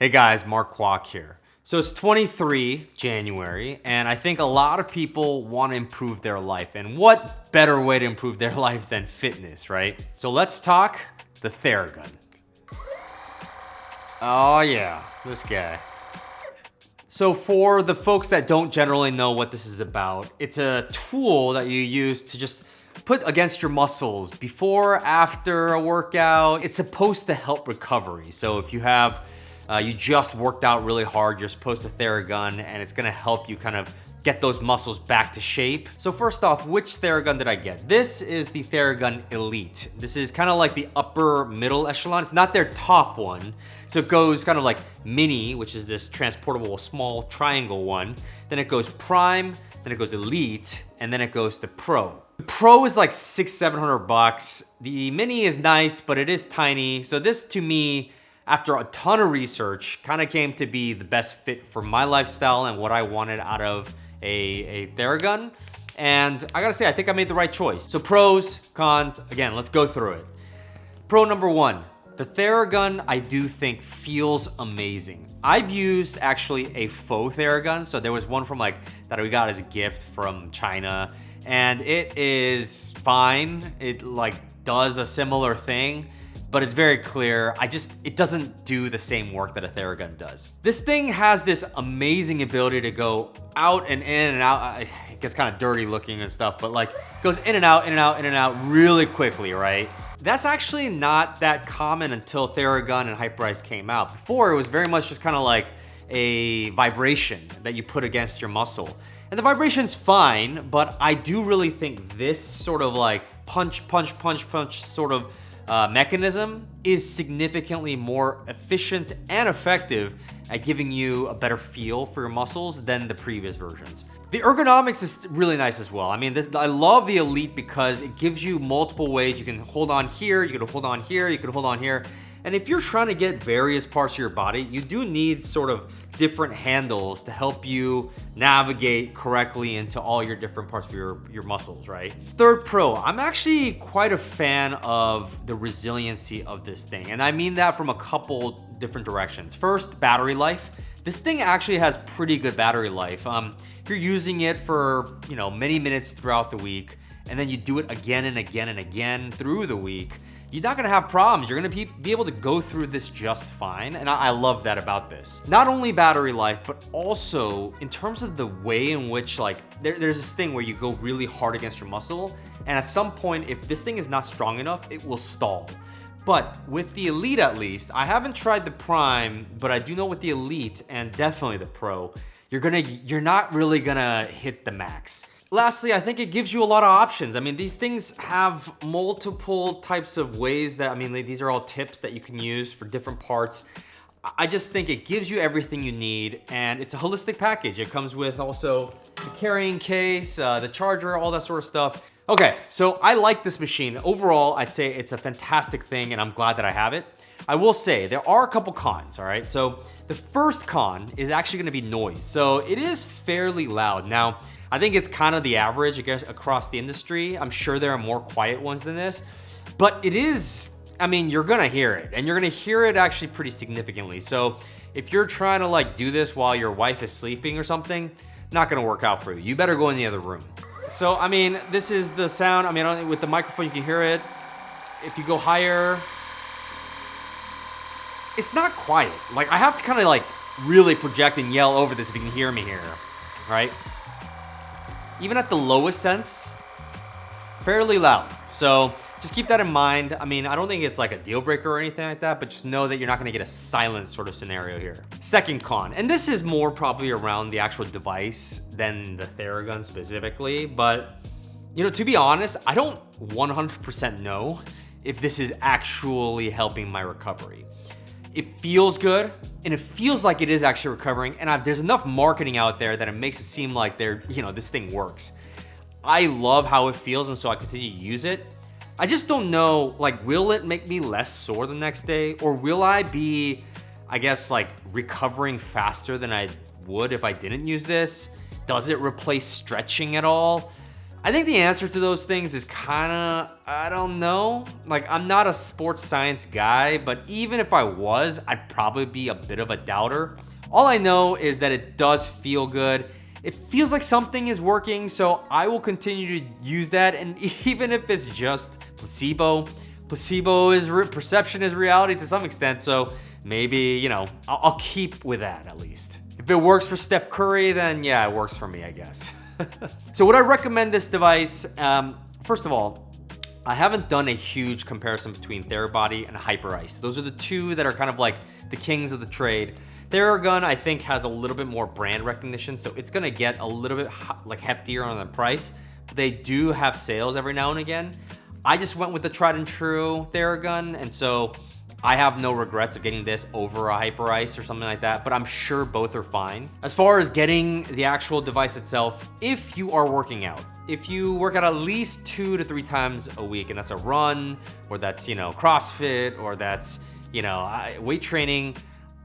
Hey guys, Mark Kwok here. So it's 23 January, and I think a lot of people want to improve their life. And what better way to improve their life than fitness, right? So let's talk the Theragun. Oh yeah, this guy. So for the folks that don't generally know what this is about, it's a tool that you use to just put against your muscles before, after a workout. It's supposed to help recovery. So if you have you just worked out really hard, you're supposed to Theragun, and it's gonna help you kind of get those muscles back to shape. So first off, which Theragun did I get? This is the Theragun Elite. This is kind of like the upper middle echelon. It's not their top one. So it goes kind of like Mini, which is this transportable small triangle one. Then it goes Prime, then it goes Elite, and then it goes to Pro. The Pro is like $600-700. The Mini is nice, but it is tiny. So this, to me, after a ton of research, kind of came to be the best fit for my lifestyle and what I wanted out of a Theragun. And I gotta say, I think I made the right choice. So pros, cons, again, let's go through it. Pro number one, the Theragun I do think feels amazing. I've used actually a faux Theragun. So there was one from that we got as a gift from China, and it is fine. It does a similar thing, but it's very clear. It doesn't do the same work that a Theragun does. This thing has this amazing ability to go out and in and out. It gets kind of dirty looking and stuff, but goes in and out, in and out, in and out really quickly, right? That's actually not that common until Theragun and Hyperice came out. Before, it was very much just kind of like a vibration that you put against your muscle. And the vibration's fine, but I do really think this sort of punch, punch, punch, punch sort of mechanism is significantly more efficient and effective at giving you a better feel for your muscles than the previous versions. The ergonomics is really nice as well. I mean, I love the Elite because it gives you multiple ways. You can hold on here, you can hold on here, you can hold on here. And if you're trying to get various parts of your body, you do need sort of different handles to help you navigate correctly into all your different parts of your muscles, right? Third pro, I'm actually quite a fan of the resiliency of this thing. And I mean that from a couple different directions. First, battery life. This thing actually has pretty good battery life. If you're using it for many minutes throughout the week, and then you do it again and again and again through the week, you're not gonna have problems. You're gonna be able to go through this just fine. And I love that about this. Not only battery life, but also in terms of the way in which there's this thing where you go really hard against your muscle. And at some point, if this thing is not strong enough, it will stall. But with the Elite, at least, I haven't tried the Prime, but I do know with the Elite and definitely the Pro, you're not really gonna hit the max. Lastly, I think it gives you a lot of options. I mean, these things have multiple types of ways that, these are all tips that you can use for different parts. I just think it gives you everything you need, and it's a holistic package. It comes with also the carrying case, the charger, all that sort of stuff. Okay, so I like this machine. Overall, I'd say it's a fantastic thing, and I'm glad that I have it. I will say there are a couple cons, all right? So the first con is actually gonna be noise. So it is fairly loud. Now, I think it's kind of the average, I guess, across the industry. I'm sure there are more quiet ones than this, but it is, you're gonna hear it, and you're gonna hear it actually pretty significantly. So if you're trying to do this while your wife is sleeping or something, not gonna work out for you. You better go in the other room. So, this is the sound. With the microphone, you can hear it. If you go higher, it's not quiet. I have to kind of really project and yell over this if you can hear me here, right? Even at the lowest sense, fairly loud. So just keep that in mind. I don't think it's a deal breaker or anything like that, but just know that you're not gonna get a silent sort of scenario here. Second con, and this is more probably around the actual device than the Theragun specifically, but to be honest, I don't 100% know if this is actually helping my recovery. It feels good, and it feels like it is actually recovering, and there's enough marketing out there that it makes it seem like this thing works. I love how it feels, and so I continue to use it. I just don't know, will it make me less sore the next day, or will I be, recovering faster than I would if I didn't use this? Does it replace stretching at all? I think the answer to those things is kinda, I don't know. Like, I'm not a sports science guy, but even if I was, I'd probably be a bit of a doubter. All I know is that it does feel good. It feels like something is working, so I will continue to use that. And even if it's just placebo is perception is reality to some extent. So maybe, you know, I'll keep with that at least. If it works for Steph Curry, then yeah, it works for me, I guess. So would I recommend this device? First of all, I haven't done a huge comparison between Therabody and Hyperice. Those are the two that are kind of like the kings of the trade. Theragun, I think, has a little bit more brand recognition, so it's gonna get a little bit like heftier on the price, but they do have sales every now and again. I just went with the tried and true Theragun, and so I have no regrets of getting this over a Hyperice or something like that, but I'm sure both are fine. As far as getting the actual device itself, if you are working out, if you work out at least 2 to 3 times a week, and that's a run, or that's, you know, CrossFit, or that's, you know, weight training,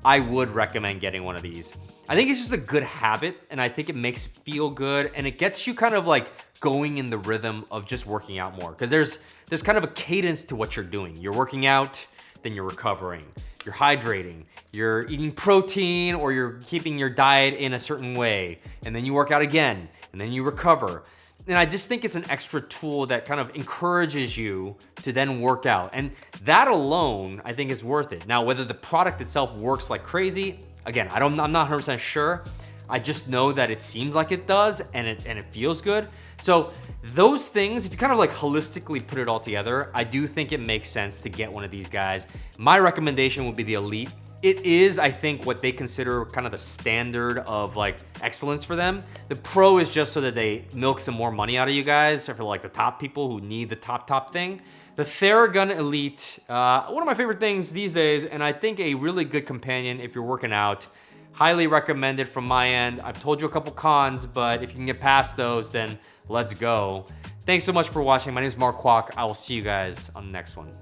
I would recommend getting one of these. I think it's just a good habit, and I think it makes it feel good, and it gets you kind of like going in the rhythm of just working out more. Because there's kind of a cadence to what you're doing. You're working out, then you're recovering. You're hydrating. You're eating protein, or you're keeping your diet in a certain way, and then you work out again, and then you recover. And I just think it's an extra tool that kind of encourages you to then work out. And that alone, I think, is worth it. Now, whether the product itself works like crazy, again, I'm not 100% sure. I just know that it seems like it does, and it feels good. So those things, if you kind of like holistically put it all together, I do think it makes sense to get one of these guys. My recommendation would be the Elite. It is, I think, what they consider kind of the standard of like excellence for them. The Pro is just so that they milk some more money out of you guys for like the top people who need the top thing. The Theragun Elite, one of my favorite things these days, and I think a really good companion if you're working out. Highly recommended from my end. I've told you a couple cons, but if you can get past those, then let's go. Thanks so much for watching. My name is Mark Kwok. I will see you guys on the next one.